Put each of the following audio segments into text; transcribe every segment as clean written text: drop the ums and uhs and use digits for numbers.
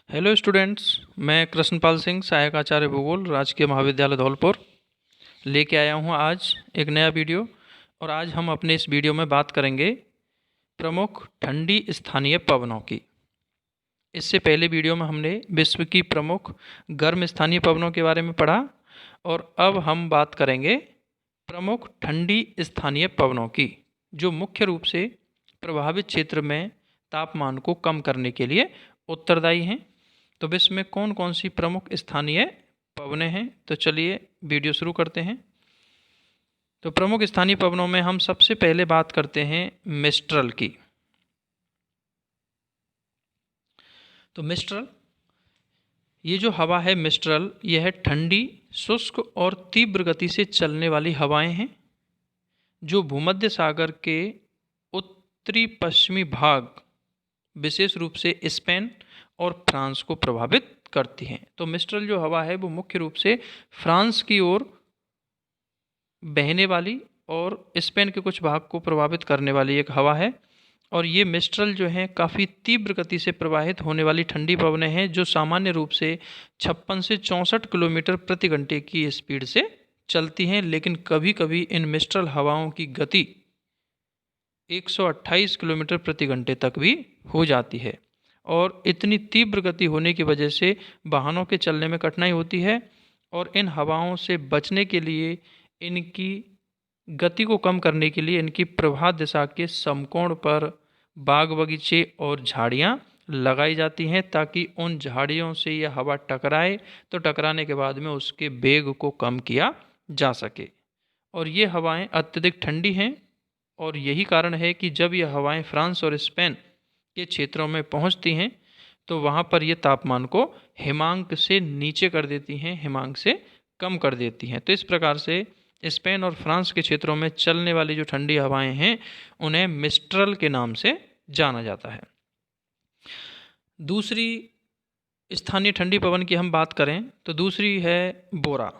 Hello students. मैं कृष्णपाल सिंह, सहायक आचार्य भूगोल, राजकीय महाविद्यालय धौलपुर, लेके आया हूँ आज एक नया वीडियो। और आज हम अपने इस वीडियो में बात करेंगे प्रमुख ठंडी स्थानीय पवनों की। इससे पहले वीडियो में हमने विश्व की प्रमुख गर्म स्थानीय पवनों के बारे में पढ़ा, और अब हम बात करेंगे प्रमुख ठंडी स्थानीय पवनों की, जो मुख्य रूप से प्रभावित क्षेत्र में तापमान को कम करने के लिए उत्तरदायी हैं। तो विश्व में कौन कौन सी प्रमुख स्थानीय पवनें हैं, तो चलिए वीडियो शुरू करते हैं। तो प्रमुख स्थानीय पवनों में हम सबसे पहले बात करते हैं मिस्ट्रल की। तो मिस्ट्रल, ये जो हवा है मिस्ट्रल, यह ठंडी, शुष्क और तीव्र गति से चलने वाली हवाएं हैं, जो भूमध्य सागर के उत्तरी पश्चिमी भाग, विशेष रूप से स्पेन और फ्रांस को प्रभावित करती हैं। तो मिस्ट्रल जो हवा है वो मुख्य रूप से फ्रांस की ओर बहने वाली और स्पेन के कुछ भाग को प्रभावित करने वाली एक हवा है। और ये मिस्ट्रल जो है काफ़ी तीव्र गति से प्रवाहित होने वाली ठंडी पवनें हैं, जो सामान्य रूप से 56 से 64 किलोमीटर प्रति घंटे की स्पीड से चलती हैं। लेकिन कभी कभी इन मिस्ट्रल हवाओं की गति 128 किलोमीटर प्रति घंटे तक भी हो जाती है। और इतनी तीव्र गति होने की वजह से वाहनों के चलने में कठिनाई होती है। और इन हवाओं से बचने के लिए, इनकी गति को कम करने के लिए, इनकी प्रवाह दिशा के समकोण पर बाग बगीचे और झाड़ियाँ लगाई जाती हैं, ताकि उन झाड़ियों से यह हवा टकराए, तो टकराने के बाद में उसके वेग को कम किया जा सके। और ये हवाएं अत्यधिक ठंडी हैं, और यही कारण है कि जब ये हवाएं फ्रांस और स्पेन के क्षेत्रों में पहुंचती हैं, तो वहां पर ये तापमान को हिमांक से नीचे कर देती हैं, हिमांक से कम कर देती हैं। तो इस प्रकार से स्पेन और फ्रांस के क्षेत्रों में चलने वाली जो ठंडी हवाएं हैं, उन्हें मिस्ट्रल के नाम से जाना जाता है। दूसरी स्थानीय ठंडी पवन की हम बात करें तो दूसरी है बोरा।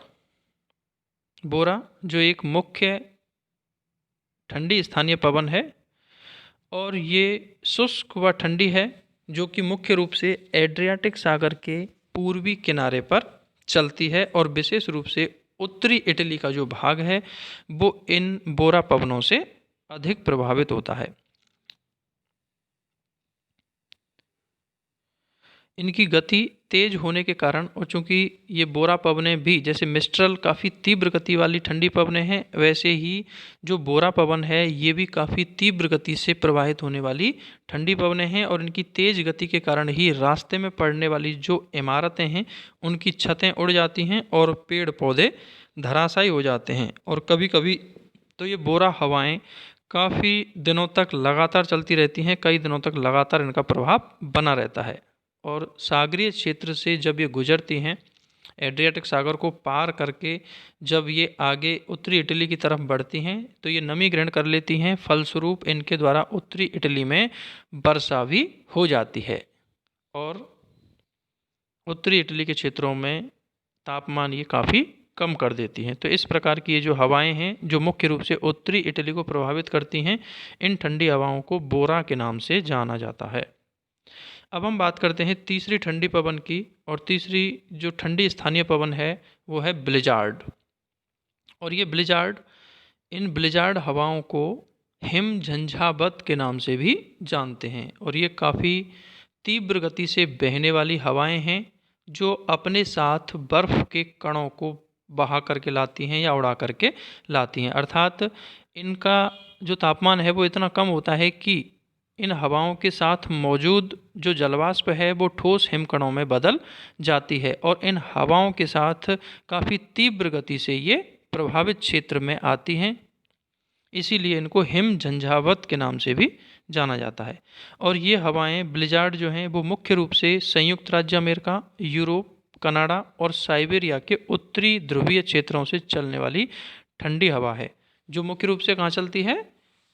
बोरा जो एक मुख्य ठंडी स्थानीय पवन है, और ये शुष्क व ठंडी है, जो कि मुख्य रूप से एड्रियाटिक सागर के पूर्वी किनारे पर चलती है। और विशेष रूप से उत्तरी इटली का जो भाग है वो इन बोरा पवनों से अधिक प्रभावित होता है। इनकी गति तेज होने के कारण, और चूंकि ये बोरा पवनें भी जैसे मिस्ट्रल काफ़ी तीव्र गति वाली ठंडी पवनें हैं, वैसे ही जो बोरा पवन है ये भी काफ़ी तीव्र गति से प्रवाहित होने वाली ठंडी पवनें हैं। और इनकी तेज गति के कारण ही रास्ते में पड़ने वाली जो इमारतें हैं उनकी छतें उड़ जाती हैं, और पेड़ पौधे धराशायी हो जाते हैं। और कभी कभी तो ये बोरा हवाएँ काफ़ी दिनों तक लगातार चलती रहती हैं, कई दिनों तक लगातार इनका प्रभाव बना रहता है। और सागरीय क्षेत्र से जब ये गुजरती हैं, एड्रियाटिक सागर को पार करके जब ये आगे उत्तरी इटली की तरफ बढ़ती हैं, तो ये नमी ग्रहण कर लेती हैं। फलस्वरूप इनके द्वारा उत्तरी इटली में वर्षा भी हो जाती है, और उत्तरी इटली के क्षेत्रों में तापमान ये काफ़ी कम कर देती हैं। तो इस प्रकार की ये जो हवाएं हैं, जो मुख्य रूप से उत्तरी इटली को प्रभावित करती हैं, इन ठंडी हवाओं को बोरा के नाम से जाना जाता है। अब हम बात करते हैं तीसरी ठंडी पवन की, और तीसरी जो ठंडी स्थानीय पवन है वो है ब्लिजार्ड। और ये ब्लिजार्ड, इन ब्लिजार्ड हवाओं को हिम झंझावत के नाम से भी जानते हैं। और ये काफ़ी तीव्र गति से बहने वाली हवाएं हैं, जो अपने साथ बर्फ़ के कणों को बहा करके लाती हैं या उड़ा करके लाती हैं। अर्थात इनका जो तापमान है वो इतना कम होता है कि इन हवाओं के साथ मौजूद जो जलवाष्प है वो ठोस हिमकणों में बदल जाती है, और इन हवाओं के साथ काफ़ी तीव्र गति से ये प्रभावित क्षेत्र में आती हैं। इसीलिए इनको हिम झंझावत के नाम से भी जाना जाता है। और ये हवाएं ब्लिजार्ड जो हैं वो मुख्य रूप से संयुक्त राज्य अमेरिका, यूरोप, कनाडा और साइबेरिया के उत्तरी ध्रुवीय क्षेत्रों से चलने वाली ठंडी हवा है, जो मुख्य रूप से कहाँ चलती है,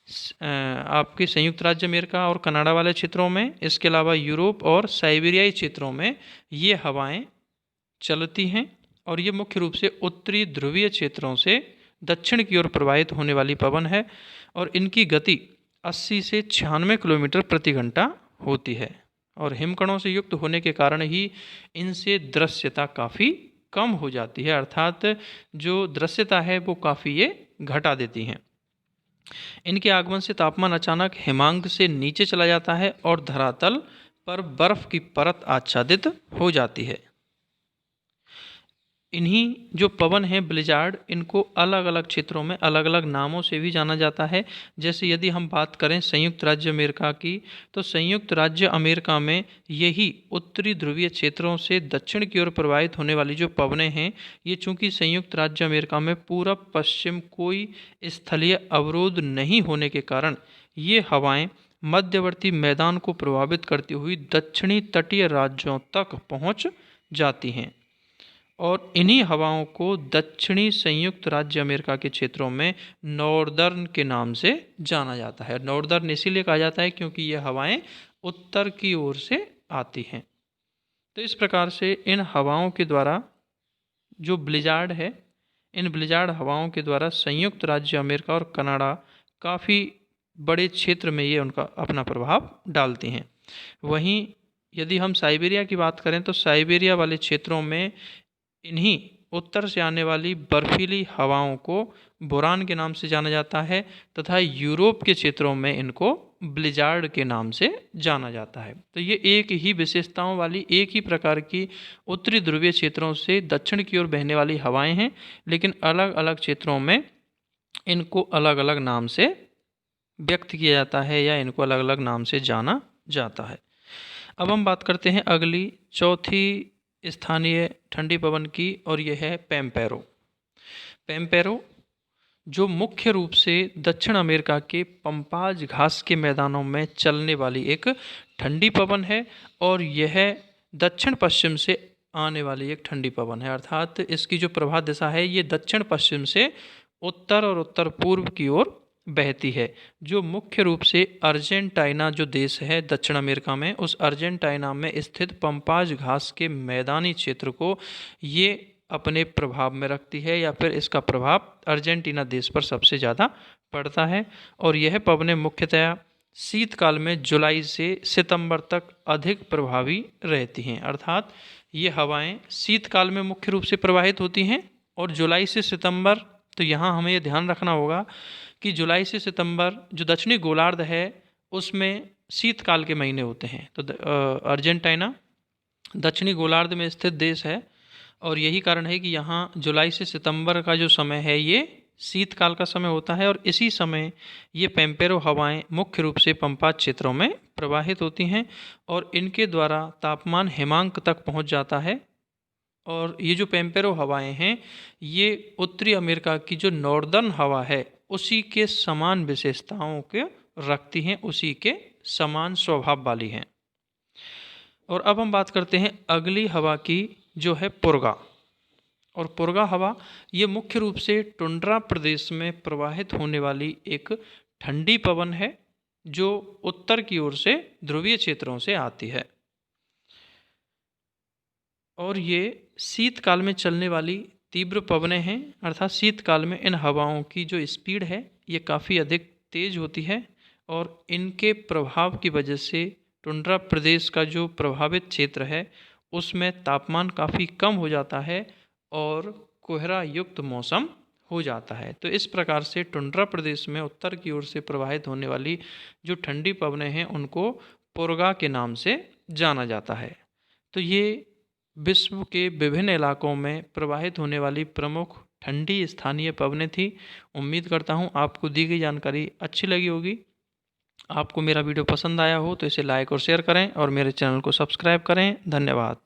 आपके संयुक्त राज्य अमेरिका और कनाडा वाले क्षेत्रों में। इसके अलावा यूरोप और साइबेरियाई क्षेत्रों में ये हवाएं चलती हैं। और ये मुख्य रूप से उत्तरी ध्रुवीय क्षेत्रों से दक्षिण की ओर प्रवाहित होने वाली पवन है, और इनकी गति 80 से 96 किलोमीटर प्रति घंटा होती है। और हिमकणों से युक्त होने के कारण ही इनसे दृश्यता काफ़ी कम हो जाती है, अर्थात जो दृश्यता है वो काफ़ी ये घटा देती हैं। इनके आगमन से तापमान अचानक हिमांक से नीचे चला जाता है और धरातल पर बर्फ की परत आच्छादित हो जाती है। इन्हीं जो पवन हैं ब्लिजार्ड, इनको अलग अलग क्षेत्रों में अलग अलग नामों से भी जाना जाता है। जैसे यदि हम बात करें संयुक्त राज्य अमेरिका की, तो संयुक्त राज्य अमेरिका में यही उत्तरी ध्रुवीय क्षेत्रों से दक्षिण की ओर प्रवाहित होने वाली जो पवनें हैं, ये चूंकि संयुक्त राज्य अमेरिका में पूरब पश्चिम कोई स्थलीय अवरोध नहीं होने के कारण ये हवाएं मध्यवर्ती मैदान को प्रभावित करती हुई दक्षिणी तटीय राज्यों तक पहुंच जाती हैं और इन्हीं हवाओं को दक्षिणी संयुक्त राज्य अमेरिका के क्षेत्रों में नॉर्दर्न के नाम से जाना जाता है। नॉर्दर्न इसीलिए कहा जाता है क्योंकि ये हवाएं उत्तर की ओर से आती हैं। तो इस प्रकार से इन हवाओं के द्वारा जो ब्लिजार्ड है, इन ब्लिजार्ड हवाओं के द्वारा संयुक्त राज्य अमेरिका और कनाडा काफ़ी बड़े क्षेत्र में ये उनका अपना प्रभाव डालती हैं। वहीं यदि हम साइबेरिया की बात करें तो साइबेरिया वाले क्षेत्रों में इन्हीं उत्तर से आने वाली बर्फीली हवाओं को बोरान के नाम से जाना जाता है तथा यूरोप के क्षेत्रों में इनको ब्लिजार्ड के नाम से जाना जाता है। तो ये एक ही विशेषताओं वाली, एक ही प्रकार की उत्तरी ध्रुवीय क्षेत्रों से दक्षिण की ओर बहने वाली हवाएं हैं, लेकिन अलग अलग क्षेत्रों में इनको अलग अलग नाम से व्यक्त किया जाता है या इनको अलग अलग नाम से जाना जाता है। अब हम बात करते हैं अगली चौथी स्थानीय ठंडी पवन की, और यह है पैम्पेरो। पैम्पेरो जो मुख्य रूप से दक्षिण अमेरिका के पंपाज घास के मैदानों में चलने वाली एक ठंडी पवन है और यह दक्षिण पश्चिम से आने वाली एक ठंडी पवन है, अर्थात इसकी जो प्रवाह दिशा है ये दक्षिण पश्चिम से उत्तर और उत्तर पूर्व की ओर बहती है। जो मुख्य रूप से अर्जेंटीना जो देश है दक्षिण अमेरिका में, उस अर्जेंटीना में स्थित पंपाज घास के मैदानी क्षेत्र को ये अपने प्रभाव में रखती है, या फिर इसका प्रभाव अर्जेंटीना देश पर सबसे ज़्यादा पड़ता है। और यह पवनें मुख्यतया शीतकाल में जुलाई से सितंबर तक अधिक प्रभावी रहती हैं, अर्थात ये हवाएं शीतकाल में मुख्य रूप से प्रवाहित होती हैं और जुलाई से सितंबर, तो यहाँ हमें ये ध्यान रखना होगा कि जुलाई से सितंबर जो दक्षिणी गोलार्ध है उसमें शीतकाल के महीने होते हैं। तो अर्जेंटीना दक्षिणी गोलार्ध में स्थित देश है और यही कारण है कि यहाँ जुलाई से सितंबर का जो समय है ये शीतकाल का समय होता है और इसी समय ये पैम्पेरो हवाएं मुख्य रूप से पंपाज क्षेत्रों में प्रवाहित होती हैं और इनके द्वारा तापमान हिमांक तक पहुँच जाता है। और ये जो पैम्पेरो हवाएं हैं ये उत्तरी अमेरिका की जो नॉर्दर्न हवा है उसी के समान विशेषताओं के रखती हैं, उसी के समान स्वभाव वाली हैं। और अब हम बात करते हैं अगली हवा की जो है पुर्गा। और पुर्गा हवा ये मुख्य रूप से टुंड्रा प्रदेश में प्रवाहित होने वाली एक ठंडी पवन है जो उत्तर की ओर से ध्रुवीय क्षेत्रों से आती है और ये शीतकाल में चलने वाली तीव्र पवनें हैं, अर्थात शीतकाल में इन हवाओं की जो स्पीड है ये काफ़ी अधिक तेज़ होती है और इनके प्रभाव की वजह से टुंड्रा प्रदेश का जो प्रभावित क्षेत्र है उसमें तापमान काफ़ी कम हो जाता है और कोहरा युक्त मौसम हो जाता है। तो इस प्रकार से टुंड्रा प्रदेश में उत्तर की ओर से प्रवाहित होने वाली जो ठंडी पवनें हैं उनको पुर्गा के नाम से जाना जाता है। तो ये विश्व के विभिन्न इलाकों में प्रवाहित होने वाली प्रमुख ठंडी स्थानीय पवनें थी। उम्मीद करता हूँ आपको दी गई जानकारी अच्छी लगी होगी। आपको मेरा वीडियो पसंद आया हो तो इसे लाइक और शेयर करें और मेरे चैनल को सब्सक्राइब करें। धन्यवाद।